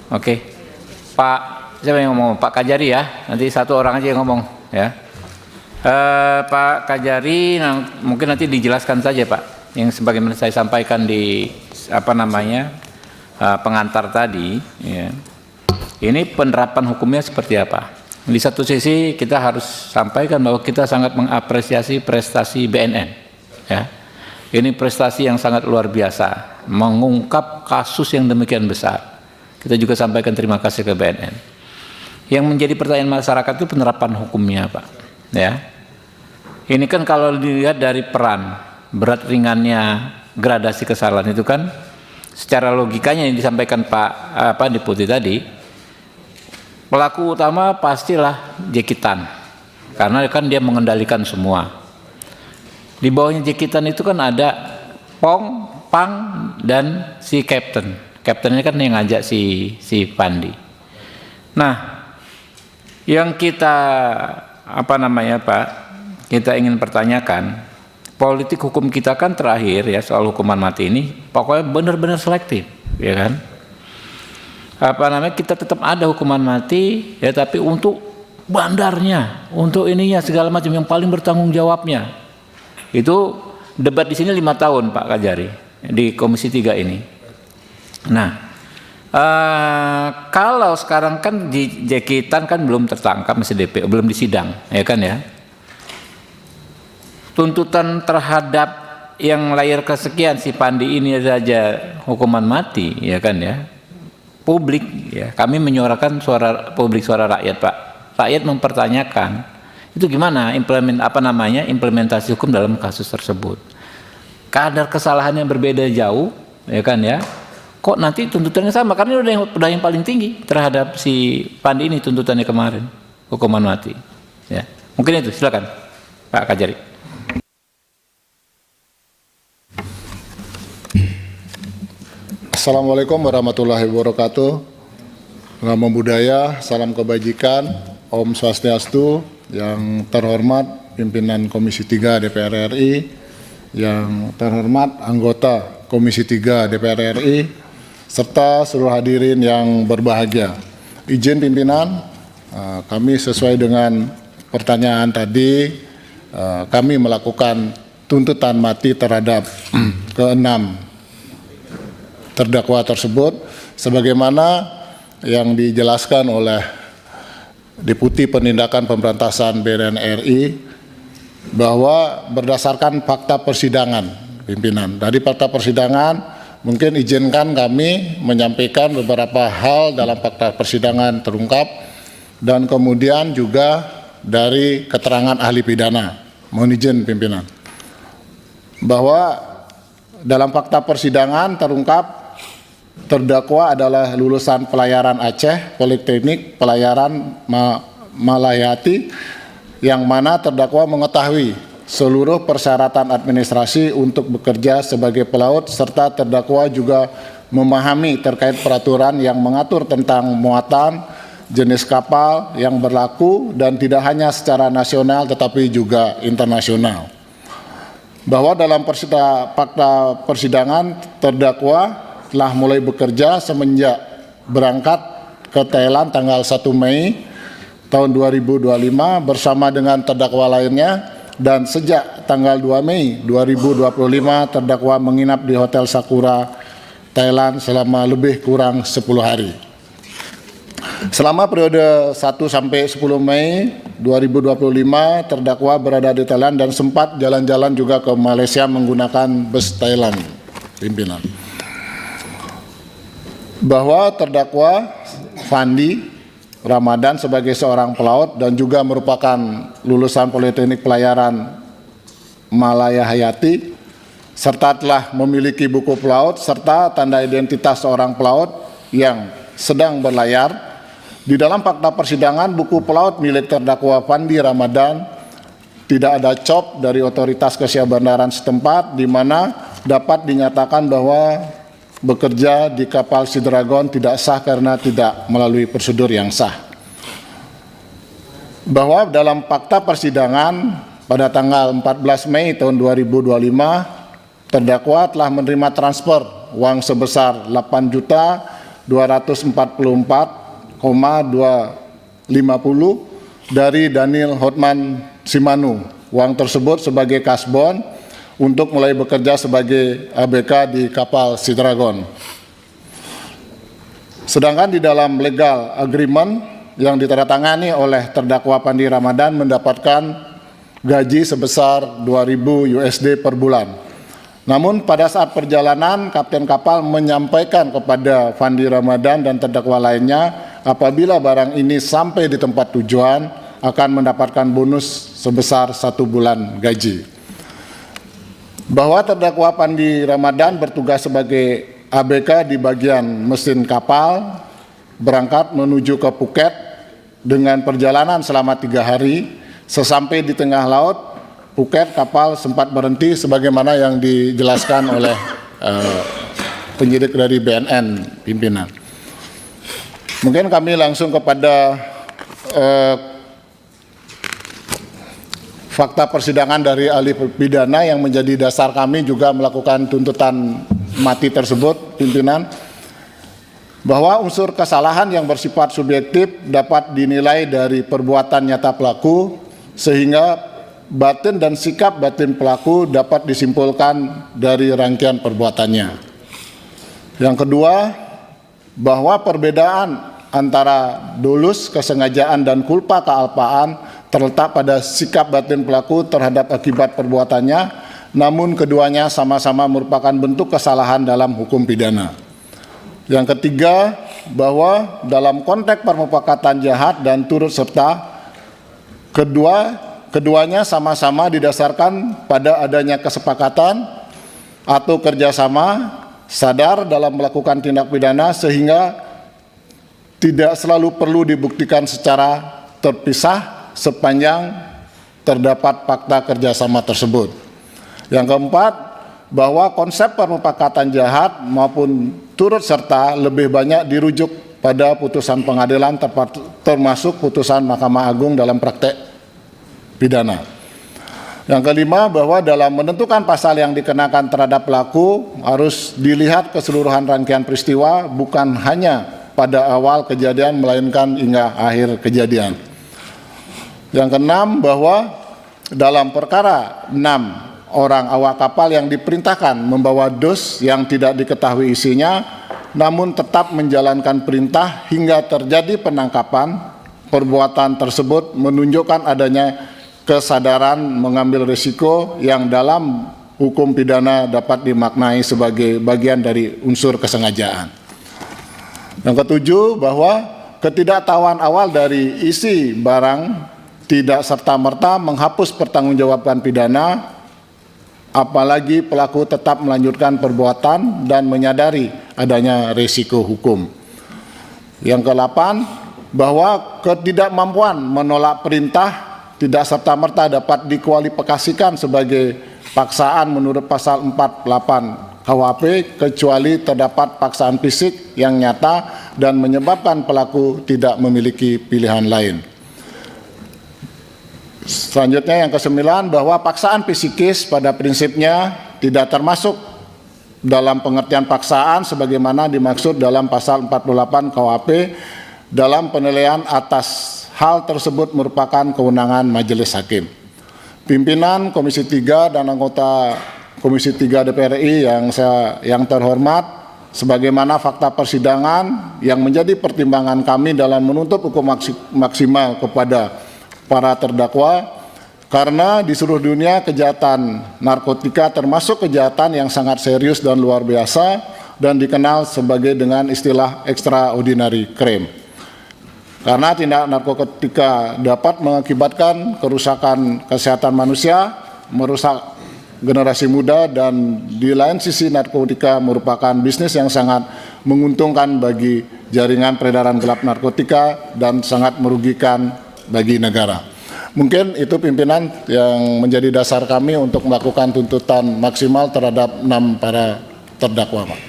Oke. Pak, siapa yang ngomong? Pak Kajari ya. Nanti satu orang aja yang ngomong ya. Pak Kajari, mungkin nanti dijelaskan saja Pak, yang sebagaimana saya sampaikan di pengantar tadi. Ya. Ini penerapan hukumnya seperti apa? Di satu sisi kita harus sampaikan bahwa kita sangat mengapresiasi prestasi BNN. Ya. Ini prestasi yang sangat luar biasa, mengungkap kasus yang demikian besar. Kita juga sampaikan terima kasih ke BNN. Yang menjadi pertanyaan masyarakat itu penerapan hukumnya, Pak. Ya, ini kan kalau dilihat dari peran berat ringannya gradasi kesalahan itu kan, secara logikanya yang disampaikan Pak Deputi tadi, pelaku utama pastilah Jekitan, karena kan dia mengendalikan semua. Di bawahnya Jekitan itu kan ada Pong, Pang, dan si Captain. Kaptennya kan yang ngajak si Pandi. Nah, yang kita Pak, kita ingin pertanyakan, politik hukum kita kan terakhir ya soal hukuman mati ini, pokoknya benar-benar selektif, ya kan? Kita tetap ada hukuman mati, ya tapi untuk bandarnya, untuk ininya segala macam yang paling bertanggung jawabnya. Itu debat di sini 5 tahun Pak Kajari di Komisi 3 ini. Nah, kalau sekarang kan di Jekitan kan belum tertangkap, masih DP, belum disidang, ya kan ya. Tuntutan terhadap yang layar kesekian si Pandi ini saja hukuman mati, ya kan ya. Publik, ya, kami menyuarakan suara publik, suara rakyat Pak. Rakyat mempertanyakan itu gimana implementasi hukum dalam kasus tersebut. Kadar kesalahannya berbeda jauh, ya kan ya. Kok nanti tuntutannya sama, karena udah yang paling tinggi terhadap si Pandi ini tuntutannya kemarin, hukuman mati. Ya, mungkin itu, silakan Pak Kajari. Assalamualaikum warahmatullahi wabarakatuh. Namo Buddhaya, salam kebajikan, Om Swastiastu. Yang terhormat pimpinan Komisi 3 DPR RI, yang terhormat anggota Komisi 3 DPR RI, serta seluruh hadirin yang berbahagia. Izin pimpinan, kami sesuai dengan pertanyaan tadi, kami melakukan tuntutan mati terhadap keenam terdakwa tersebut, sebagaimana yang dijelaskan oleh Deputi Penindakan Pemberantasan BNN RI, bahwa berdasarkan fakta persidangan, pimpinan, dari fakta persidangan, mungkin izinkan kami menyampaikan beberapa hal dalam fakta persidangan terungkap, dan kemudian juga dari keterangan ahli pidana. Mohon izin pimpinan, bahwa dalam fakta persidangan terungkap terdakwa adalah lulusan pelayaran Aceh, Politeknik Pelayaran Malayati, yang mana terdakwa mengetahui seluruh persyaratan administrasi untuk bekerja sebagai pelaut, serta terdakwa juga memahami terkait peraturan yang mengatur tentang muatan, jenis kapal yang berlaku, dan tidak hanya secara nasional tetapi juga internasional. Bahwa dalam fakta persidangan, terdakwa telah mulai bekerja semenjak berangkat ke Thailand tanggal 1 Mei tahun 2025 bersama dengan terdakwa lainnya, dan sejak tanggal 2 Mei 2025 terdakwa menginap di Hotel Sakura, Thailand selama lebih kurang 10 hari. Selama periode 1 sampai 10 Mei 2025 terdakwa berada di Thailand dan sempat jalan-jalan juga ke Malaysia menggunakan bus Thailand, pimpinan. Bahwa terdakwa Fandi Ramadan sebagai seorang pelaut dan juga merupakan lulusan Politeknik Pelayaran Malaya Hayati, serta telah memiliki buku pelaut serta tanda identitas seorang pelaut yang sedang berlayar. Di dalam fakta persidangan, buku pelaut milik terdakwa Fandi Ramadan tidak ada COP dari otoritas kesyahbandaran setempat, di mana dapat dinyatakan bahwa bekerja di kapal Sea Dragon tidak sah karena tidak melalui prosedur yang sah. Bahwa dalam fakta persidangan pada tanggal 14 Mei tahun 2025, terdakwa telah menerima transfer uang sebesar 8.250.000 244,250 dari Daniel Hotman Simanu. Uang tersebut sebagai kasbon untuk mulai bekerja sebagai ABK di kapal Sea Dragon. Sedangkan di dalam legal agreement yang ditandatangani oleh terdakwa Pandi Ramadan mendapatkan gaji sebesar 2.000 USD per bulan. Namun pada saat perjalanan, kapten kapal menyampaikan kepada Pandi Ramadan dan terdakwa lainnya apabila barang ini sampai di tempat tujuan akan mendapatkan bonus sebesar 1 bulan gaji. Bahwa terdakwa Pandi Ramadan bertugas sebagai ABK di bagian mesin kapal, berangkat menuju ke Phuket dengan perjalanan selama 3 hari. Sesampai di tengah laut Phuket, kapal sempat berhenti sebagaimana yang dijelaskan oleh penyidik dari BNN pimpinan. Mungkin kami langsung kepada fakta persidangan dari ahli pidana yang menjadi dasar kami juga melakukan tuntutan mati tersebut, pimpinan, bahwa unsur kesalahan yang bersifat subjektif dapat dinilai dari perbuatan nyata pelaku, sehingga batin dan sikap batin pelaku dapat disimpulkan dari rangkaian perbuatannya. Yang kedua, bahwa perbedaan antara dolus, kesengajaan, dan kulpa kealpaan terletak pada sikap batin pelaku terhadap akibat perbuatannya, namun keduanya sama-sama merupakan bentuk kesalahan dalam hukum pidana. Yang ketiga, bahwa dalam konteks permufakatan jahat dan turut serta, keduanya sama-sama didasarkan pada adanya kesepakatan atau kerjasama sadar dalam melakukan tindak pidana, sehingga tidak selalu perlu dibuktikan secara terpisah sepanjang terdapat fakta kerjasama tersebut. Yang keempat, bahwa konsep permufakatan jahat maupun turut serta lebih banyak dirujuk pada putusan pengadilan, termasuk putusan Mahkamah Agung dalam praktek pidana. Yang kelima, bahwa dalam menentukan pasal yang dikenakan terhadap pelaku harus dilihat keseluruhan rangkaian peristiwa, bukan hanya pada awal kejadian melainkan hingga akhir kejadian. Yang keenam, bahwa dalam perkara 6 orang awak kapal yang diperintahkan membawa dos yang tidak diketahui isinya, namun tetap menjalankan perintah hingga terjadi penangkapan, perbuatan tersebut menunjukkan adanya kesadaran mengambil risiko yang dalam hukum pidana dapat dimaknai sebagai bagian dari unsur kesengajaan. Yang ketujuh, bahwa ketidaktahuan awal dari isi barang tidak serta-merta menghapus pertanggungjawaban pidana, apalagi pelaku tetap melanjutkan perbuatan dan menyadari adanya risiko hukum. Yang ke-8, bahwa ketidakmampuan menolak perintah tidak serta-merta dapat dikualifikasikan sebagai paksaan menurut pasal 48 KUHP kecuali terdapat paksaan fisik yang nyata dan menyebabkan pelaku tidak memiliki pilihan lain. Selanjutnya yang ke-9, bahwa paksaan psikis pada prinsipnya tidak termasuk dalam pengertian paksaan sebagaimana dimaksud dalam pasal 48 KUHP. Dalam penilaian atas hal tersebut merupakan kewenangan majelis hakim. Pimpinan Komisi 3 dan anggota Komisi 3 DPR RI yang terhormat, sebagaimana fakta persidangan yang menjadi pertimbangan kami dalam menuntut hukum maksimal kepada para terdakwa, karena di seluruh dunia kejahatan narkotika termasuk kejahatan yang sangat serius dan luar biasa dan dikenal sebagai dengan istilah extraordinary crime. Karena tindak narkotika dapat mengakibatkan kerusakan kesehatan manusia, merusak generasi muda, dan di lain sisi narkotika merupakan bisnis yang sangat menguntungkan bagi jaringan peredaran gelap narkotika dan sangat merugikan bagi negara. Mungkin itu pimpinan yang menjadi dasar kami untuk melakukan tuntutan maksimal terhadap 6 para terdakwa, Pak.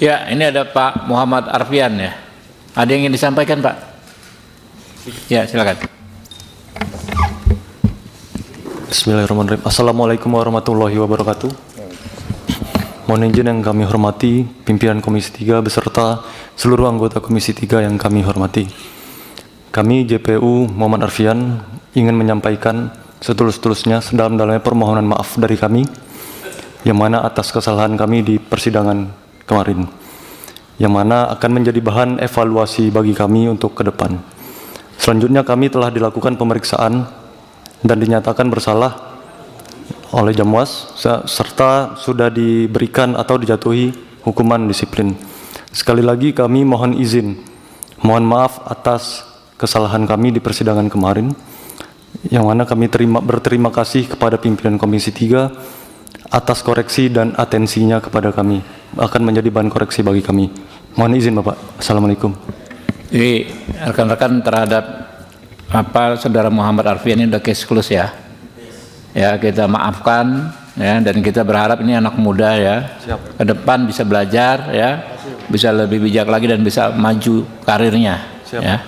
Ya, ini ada Pak Muhammad Arfian ya. Ada yang ingin disampaikan, Pak? Ya, silakan. Bismillahirrahmanirrahim. Assalamualaikum warahmatullahi wabarakatuh. Mohon izin yang kami hormati pimpinan Komisi 3 beserta seluruh anggota Komisi 3 yang kami hormati. Kami JPU Muhammad Arfian ingin menyampaikan setulus-tulusnya sedalam-dalamnya permohonan maaf dari kami yang mana atas kesalahan kami di persidangan kemarin, yang mana akan menjadi bahan evaluasi bagi kami untuk ke depan. Selanjutnya kami telah dilakukan pemeriksaan dan dinyatakan bersalah oleh Jamwas serta sudah diberikan atau dijatuhi hukuman disiplin. Sekali lagi kami mohon izin, mohon maaf atas kesalahan kami di persidangan kemarin, yang mana kami berterima kasih kepada pimpinan Komisi 3 atas koreksi dan atensinya kepada kami, akan menjadi bahan koreksi bagi kami. Mohon izin Bapak. Assalamualaikum. Jadi rekan-rekan terhadap saudara Muhammad Arfian ini udah case close ya. Ya, kita maafkan ya, dan kita berharap ini anak muda ya. Siap. Ke depan bisa belajar ya, bisa lebih bijak lagi dan bisa maju karirnya. Siap. Ya.